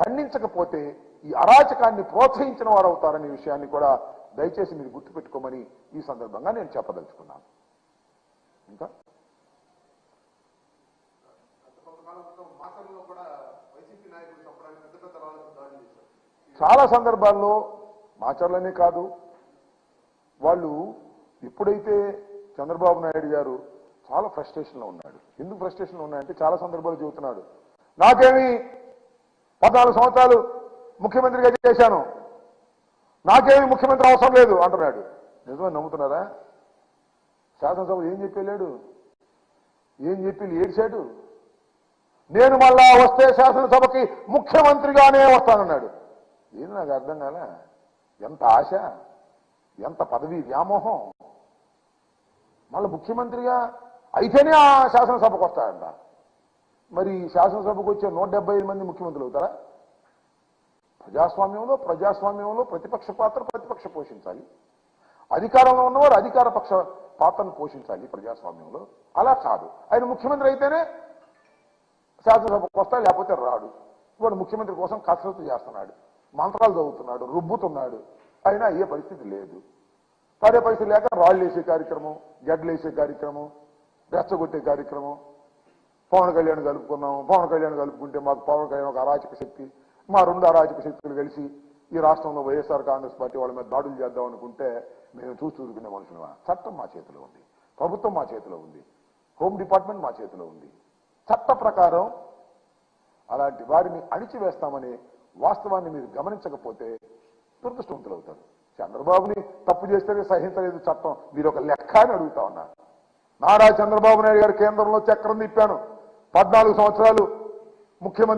ఖండించకపోతే ఈ అరాచకాన్ని ప్రోత్సహించిన వారు అవుతారనే విషయాన్ని కూడా దయచేసి మీరు గుర్తుపెట్టుకోమని ఈ సందర్భంగా నేను చెప్పదలుచుకున్నాను. ఇంకా చాలా సందర్భాల్లో మాచర్లనే కాదు, వాళ్ళు ఎప్పుడైతే చంద్రబాబు నాయుడు గారు చాలా ఫ్రస్ట్రేషన్లో ఉన్నాడు. ఎందుకు ఫ్రస్ట్రేషన్లో ఉన్నాయంటే చాలా సందర్భాలు చెబుతున్నాడు, నాకేమి 14 సంవత్సరాలు ముఖ్యమంత్రిగా చేశాను, నాకేమి ముఖ్యమంత్రి అవసరం లేదు అంటున్నాడు. నిజమే నమ్ముతున్నారా? శాసనసభ ఏం చెప్పి వెళ్ళాడు, ఏం చెప్పి ఏడ్చాడు, నేను మళ్ళా వస్తే శాసనసభకి ముఖ్యమంత్రిగానే వస్తానన్నాడు. ఏది నాకు అర్థం కాల. ఎంత ఆశ, ఎంత పదవి వ్యామోహం. మళ్ళీ ముఖ్యమంత్రిగా అయితేనే ఆ శాసనసభకు వస్తాడంట. మరి శాసనసభకు వచ్చే 175 మంది ముఖ్యమంత్రులు అవుతారా? ప్రజాస్వామ్యంలో ప్రతిపక్ష పాత్ర ప్రతిపక్ష పోషించాలి, అధికారంలో ఉన్నవారు అధికార పక్ష పాత్రను పోషించాలి ప్రజాస్వామ్యంలో. అలా కాదు, ఆయన ముఖ్యమంత్రి అయితేనే శాసనసభకు వస్తా, లేకపోతే రాడు. వాడు ముఖ్యమంత్రి కోసం కసరత్తు చేస్తున్నాడు, మంత్రాలు చదువుతున్నాడు, రుబ్బుతున్నాడు, అయినా అయ్యే పరిస్థితి లేదు. పడే పరిస్థితి లేక రాళ్ళు వేసే కార్యక్రమం, గడ్డలు వేసే కార్యక్రమం, రెచ్చగొట్టే కార్యక్రమం. పవన్ కళ్యాణ్ కలుపుకున్నాం, పవన్ కళ్యాణ్ కలుపుకుంటే మాకు పవన్ కళ్యాణ్ ఒక అరాచక శక్తి, మా 2 అరాచక శక్తులు కలిసి ఈ రాష్ట్రంలో వైఎస్ఆర్ కాంగ్రెస్ పార్టీ వాళ్ళ మీద దాడులు చేద్దాం అనుకుంటే మేము చూసుకునే మనుషులమా? చట్టం మా చేతిలో ఉంది, ప్రభుత్వం మా చేతిలో ఉంది, హోమ్ డిపార్ట్మెంట్ మా చేతిలో ఉంది. చట్ట ప్రకారం అలాంటి వారిని అణిచివేస్తామనే వాస్తవాన్ని మీరు గమనించకపోతే దురదృష్టవంతులు అవుతారు. చంద్రబాబుని తప్పు చేస్తేనే సహించలేదు చట్టం, మీరు ఒక లెక్క అని అడుగుతా ఉన్నారు. నారా చంద్రబాబు నాయుడు గారు కేంద్రంలో చక్రం తిప్పాను, 14 సంవత్సరాలు ముఖ్యమంత్రి